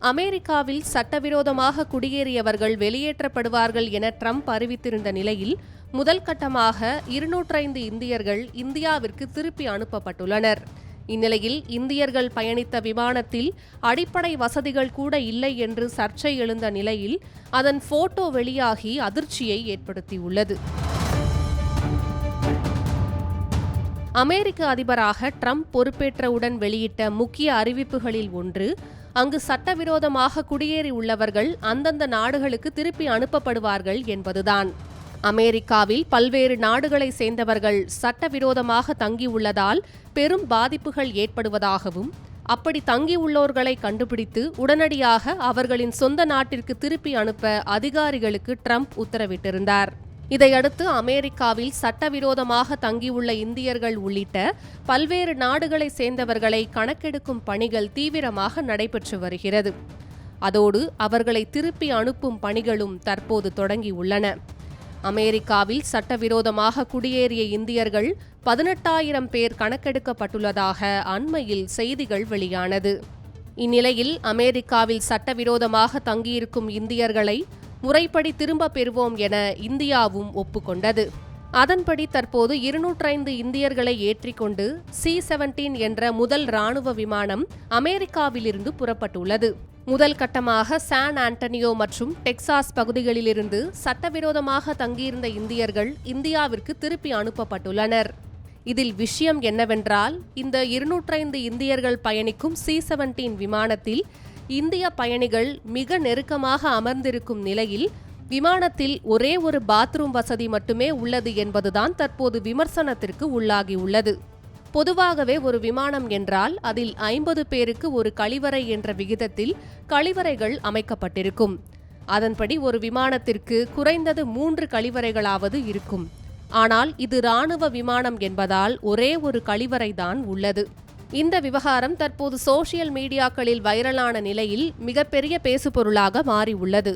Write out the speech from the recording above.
அமெரிக்காவில் சட்டவிரோதமாக குடியேறியவர்கள் வெளியேற்றப்படுவார்கள் என ட்ரம்ப் அறிவித்திருந்த நிலையில் முதல் கட்டமாக 205 இந்தியர்கள் இந்தியாவிற்கு திருப்பி அனுப்பப்பட்டுள்ளனர். இந்நிலையில் இந்தியர்கள் பயணித்த விமானத்தில் அடிப்படை வசதிகள் கூட இல்லை என்று சர்ச்சை எழுந்த நிலையில் அதன் போட்டோ வெளியாகி அதிர்ச்சியை ஏற்படுத்தியுள்ளது. அமெரிக்க அதிபராக ட்ரம்ப் பொறுப்பேற்றவுடன் வெளியிட்ட முக்கிய அறிவிப்புகளில் ஒன்று, அங்கு சட்டவிரோதமாக குடியேறி உள்ளவர்கள் அந்தந்த நாடுகளுக்கு திருப்பி அனுப்பப்படுவார்கள் என்பதுதான். அமெரிக்காவில் பல்வேறு நாடுகளை சேர்ந்தவர்கள் சட்டவிரோதமாக தங்கியுள்ளதால் பெரும் பாதிப்புகள் ஏற்படுவதாகவும், அப்படி தங்கியுள்ளோர்களை கண்டுபிடித்து உடனடியாக அவர்களின் சொந்த நாட்டிற்கு திருப்பி அனுப்ப அதிகாரிகளுக்கு ட்ரம்ப் உத்தரவிட்டிருந்தார். இதையடுத்து அமெரிக்காவில் சட்டவிரோதமாக தங்கியுள்ள இந்தியர்கள் உள்ளிட்ட பல்வேறு நாடுகளை சேர்ந்தவர்களை கணக்கெடுக்கும் பணிகள் தீவிரமாக நடைபெற்று வருகிறது. அதோடு அவர்களை திருப்பி அனுப்பும் பணிகளும் தற்போது தொடங்கியுள்ளன. அமெரிக்காவில் சட்டவிரோதமாக குடியேறிய இந்தியர்கள் 18,000 பேர் கணக்கெடுக்கப்பட்டுள்ளதாக அண்மையில் செய்திகள் வெளியானது. இந்நிலையில் அமெரிக்காவில் சட்டவிரோதமாக தங்கியிருக்கும் இந்தியர்களை முறைப்படி திரும்ப பெறுவோம் என இந்தியாவும் ஒப்புக்கொண்டது. அதன்படி தற்போது 205 இந்தியர்களை ஏற்றிக்கொண்டு C-17 என்ற முதல் ராணுவ விமானம் அமெரிக்காவிலிருந்து புறப்பட்டுள்ளது. முதல் கட்டமாக சான் ஆண்டனியோ மற்றும் டெக்சாஸ் பகுதிகளிலிருந்து சட்டவிரோதமாக தங்கியிருந்த இந்தியர்கள் இந்தியாவிற்கு திருப்பி அனுப்பப்பட்டுள்ளனர். இதில் விஷயம் என்னவென்றால், இந்த 205 இந்தியர்கள் பயணிக்கும் C-17 விமானத்தில் இந்திய பயணிகள் மிக நெருக்கமாக அமர்ந்திருக்கும் நிலையில் விமானத்தில் ஒரே ஒரு பாத்ரூம் வசதி மட்டுமே உள்ளது என்பதுதான் தற்போது விமர்சனத்திற்கு உள்ளாகியுள்ளது. பொதுவாகவே ஒரு விமானம் என்றால் அதில் 50 பேருக்கு ஒரு கழிவறை என்ற விகிதத்தில் கழிவறைகள் அமைக்கப்பட்டிருக்கும். அதன்படி ஒரு விமானத்திற்கு குறைந்தது 3 கழிவறைகளாவது இருக்கும். ஆனால் இது இராணுவ விமானம் என்பதால் ஒரே ஒரு கழிவறைதான் உள்ளது. இந்த விவகாரம் தற்போது சோஷியல் மீடியாக்களில் வைரலான நிலையில் மிகப்பெரிய பேசுபொருளாக மாறியுள்ளது.